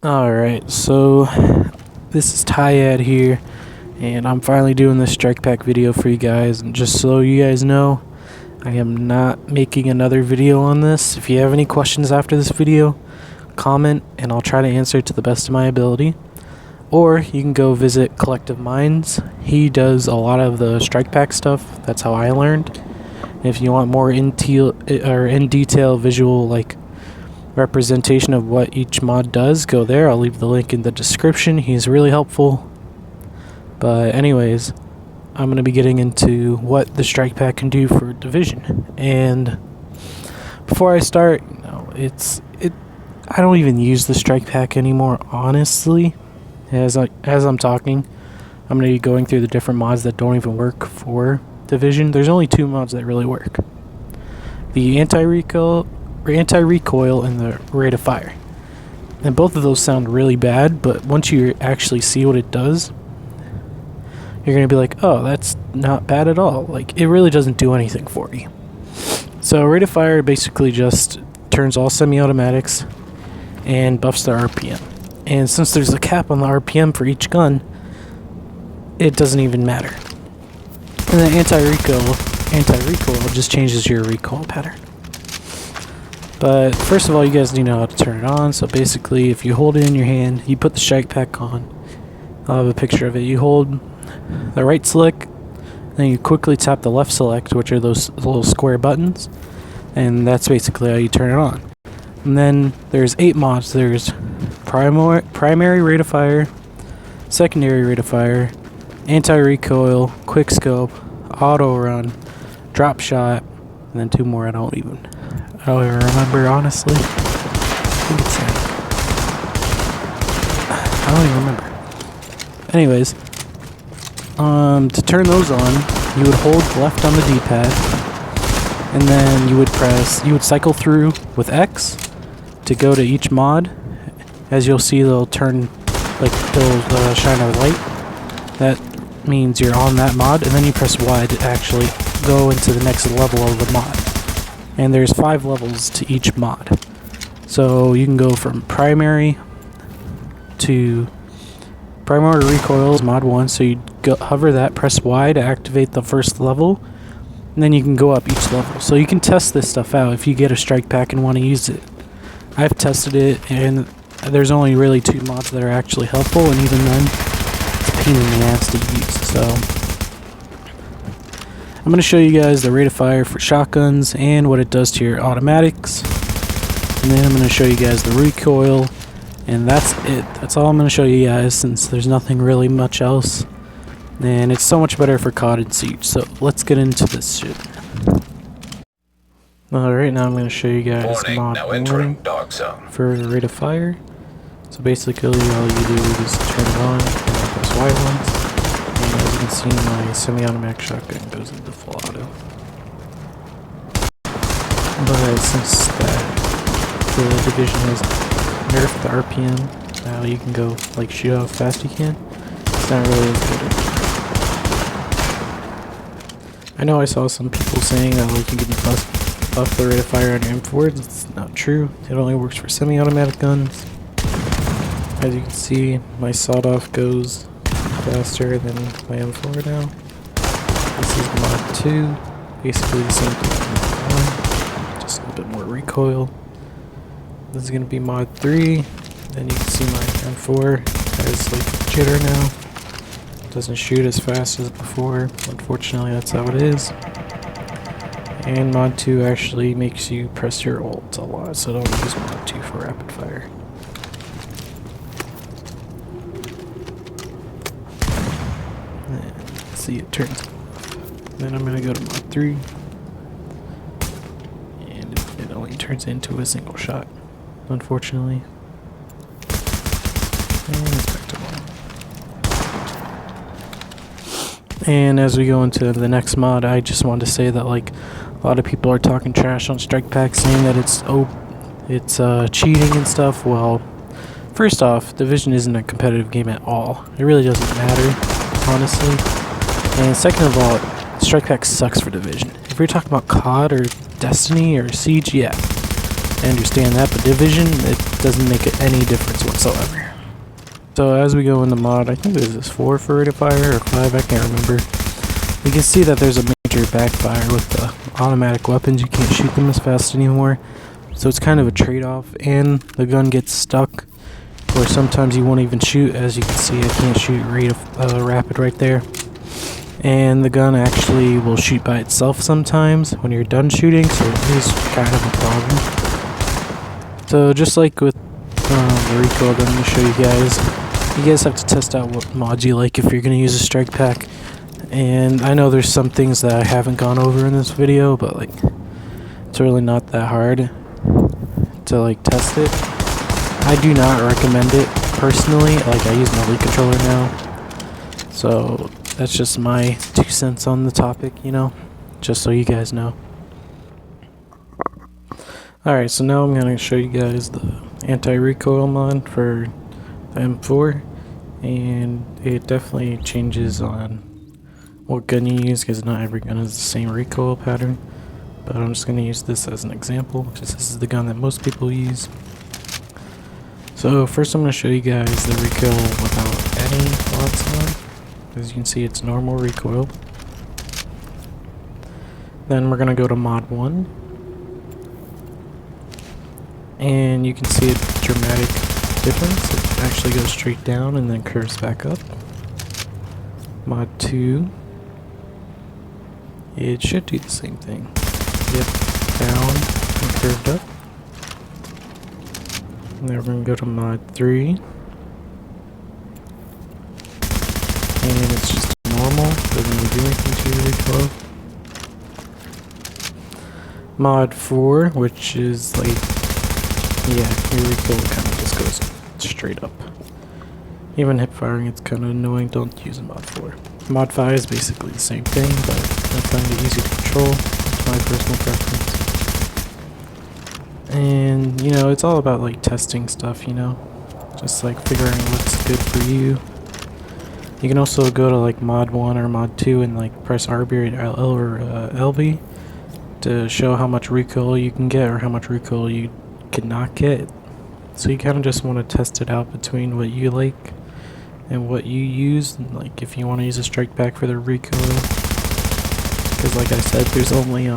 Alright, so this is Tyad here, and I'm finally doing this strike pack video for you guys. And just so you guys know, I am not making another video on this. If you have any questions after this video, comment and I'll try to answer to the best of my ability. Or you can go visit Collective Minds. He does a lot of the strike pack stuff. That's how I learned. And if you want more in detail visual representation of what each mod does, go there. I'll leave the link in the description. He's really helpful. But anyways, I'm going to be getting into what the strike pack can do for Division. And before I start, I don't even use the strike pack anymore, honestly. As I'm talking, I'm going to be going through the different mods that don't even work for Division. There's only two mods that really work: the anti-recoil and the rate of fire. And both of those sound really bad, but once you actually see what it does, you're going to be like, oh, that's not bad at all. Like, it really doesn't do anything for you. So rate of fire basically just turns all semi-automatics and buffs the RPM. And since there's a cap on the RPM for each gun, it doesn't even matter. And the anti-recoil just changes your recoil pattern. But first of all, you guys need to know how to turn it on. So basically, if you hold it in your hand, you put the strike pack on. I'll have a picture of it. You hold the right select, then you quickly tap the left select, which are those little square buttons, and that's basically how you turn it on. And then there's 8 mods. There's primary rate of fire, secondary rate of fire, anti-recoil, quick scope, auto run, drop shot, and then 2 more I don't even remember, honestly. I don't even remember. Anyways, to turn those on, you would hold left on the D-pad, and then you would cycle through with X to go to each mod. As you'll see, they'll shine a light. That means you're on that mod, and then you press Y to actually go into the next level of the mod. And there's 5 levels to each mod. So you can go from primary recoil is mod 1, so you hover that, press Y to activate the first level, and then you can go up each level. So you can test this stuff out if you get a strike pack and want to use it. I've tested it, and there's only really 2 mods that are actually helpful, and even then, it's a pain in the ass to use. So I'm going to show you guys the rate of fire for shotguns and what it does to your automatics, and then I'm going to show you guys the recoil, and that's it. That's all I'm going to show you guys, since there's nothing really much else, and it's so much better for COD and Siege. So let's get into this shit. Alright, now I'm going to show you guys mod 1 for rate of fire. So basically all you do is turn it on and press Y once, and as you can see, my semi-automatic shotgun goes into full auto. But since the Division has nerfed the RPM, now you can go shoot how fast you can. It's not really as good. I know I saw some people saying that you can buff the rate of fire on your M4s. It's not true. It only works for semi-automatic guns. As you can see, my sawed-off goes faster than my M4 now. This is mod 2. Basically the same thing as mod 1, just a little bit more recoil. This is going to be mod 3. Then you can see my M4 has jitter now. Doesn't shoot as fast as before. Unfortunately, that's how it is. And mod 2 actually makes you press your ult a lot, so don't use mod 2 for rapid fire. And see, it turns off. Then I'm going to go to mod 3. And it only turns into a single shot, unfortunately. And it's back to 1. And as we go into the next mod, I just wanted to say that a lot of people are talking trash on strike pack, saying that it's cheating and stuff. Well, first off, Division isn't a competitive game at all. It really doesn't matter, honestly. And second of all, strike pack sucks for Division. If you're talking about COD or Destiny or Siege, yeah, I understand that, but division, it doesn't make any difference whatsoever. So as we go into mod, I think this is 4 for rate of fire, or 5, I can't remember. You can see that there's a major backfire with the automatic weapons. You can't shoot them as fast anymore. So it's kind of a trade-off, and the gun gets stuck, or sometimes you won't even shoot. As you can see, I can't shoot rate of rapid right there. And the gun actually will shoot by itself sometimes when you're done shooting, so it is kind of a problem. So just like with the recoil gun, I'm going to show you guys have to test out what mods you like if you're going to use a strike pack. And I know there's some things that I haven't gone over in this video, but like it's really not that hard to like test it. I do not recommend it personally. Like I use an Elite controller now, so that's just my 2 cents on the topic, you know, just so you guys know. Alright, so now I'm going to show you guys the anti-recoil mod for the M4, and it definitely changes on what gun you use, because not every gun has the same recoil pattern, but I'm just going to use this as an example, because this is the gun that most people use. So first I'm going to show you guys the recoil without any mods on. As you can see, it's normal recoil. Then we're going to go to mod 1. And you can see a dramatic difference. It actually goes straight down and then curves back up. Mod 2. It should do the same thing. Yep, down and curved up. And then we're going to go to mod 3. And it's just normal, doesn't really do anything to your recoil. Mod 4, which is like, yeah, your recoil kind of just goes straight up. Even hip firing, it's kind of annoying, don't use mod 4. Mod 5 is basically the same thing, but I find it easy to control. It's my personal preference. And, you know, it's all about like testing stuff, you know? Just like figuring what's good for you. You can also go to like mod 1 or mod 2 and like press RB or L or LB to show how much recoil you can get or how much recoil you cannot get. So you kind of just want to test it out between what you like and what you use. Like if you want to use a strike pack for the recoil, because like I said, there's only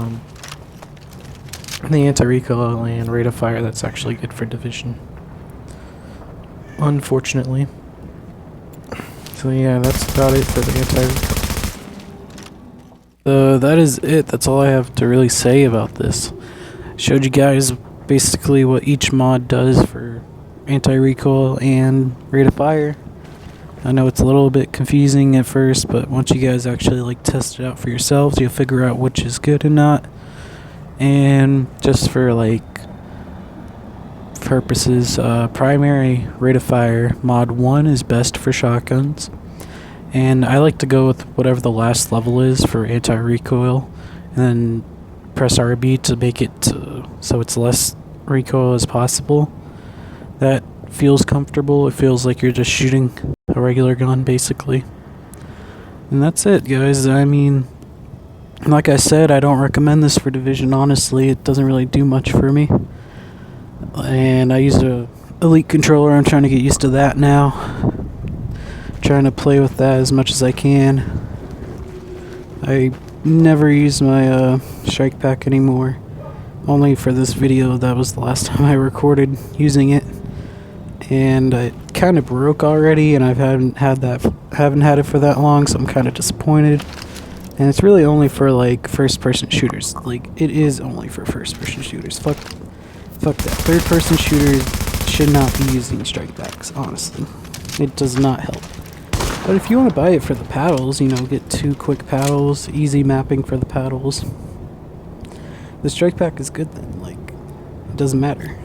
the anti-recoil and rate of fire that's actually good for division, unfortunately. So yeah, that's about it for the anti-recoil. So that is it. That's all I have to really say about this. Showed you guys basically what each mod does for anti-recoil and rate of fire. I know it's a little bit confusing at first, but once you guys actually like test it out for yourselves, you'll figure out which is good and not. And just for like purposes, primary rate of fire mod 1 is best for shotguns, and I like to go with whatever the last level is for anti-recoil, and then press RB to make it so it's less recoil as possible. That feels comfortable. It feels like you're just shooting a regular gun basically, and that's it, guys. I mean, like I said, I don't recommend this for division. Honestly, it doesn't really do much for me. And I use a Elite controller. I'm trying to get used to that now. Trying to play with that as much as I can. I never use my strike pack anymore. Only for this video. That was the last time I recorded using it. And it kind of broke already, and I haven't had it for that long, so I'm kind of disappointed. And it's really only for like first-person shooters. Like, it is only for first-person shooters. Fuck that. Third-person shooters should not be using strike packs, honestly. It does not help. But if you want to buy it for the paddles, you know, get 2 quick paddles, easy mapping for the paddles. The strike pack is good then. Like, it doesn't matter.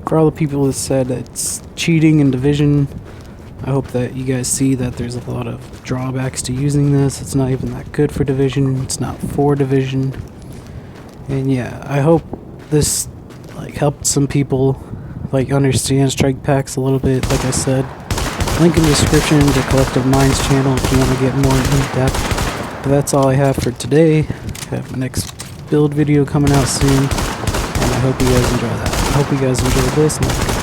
For all the people that said it's cheating in division, I hope that you guys see that there's a lot of drawbacks to using this. It's not even that good for division. It's not for division. And yeah, I hope this like helped some people like understand strike packs a little bit. Like I said, link in the description to Collective Minds channel if you want to get more in depth. But that's all I have for today. I have my next build video coming out soon. I hope you guys enjoy that. I hope you guys enjoyed this.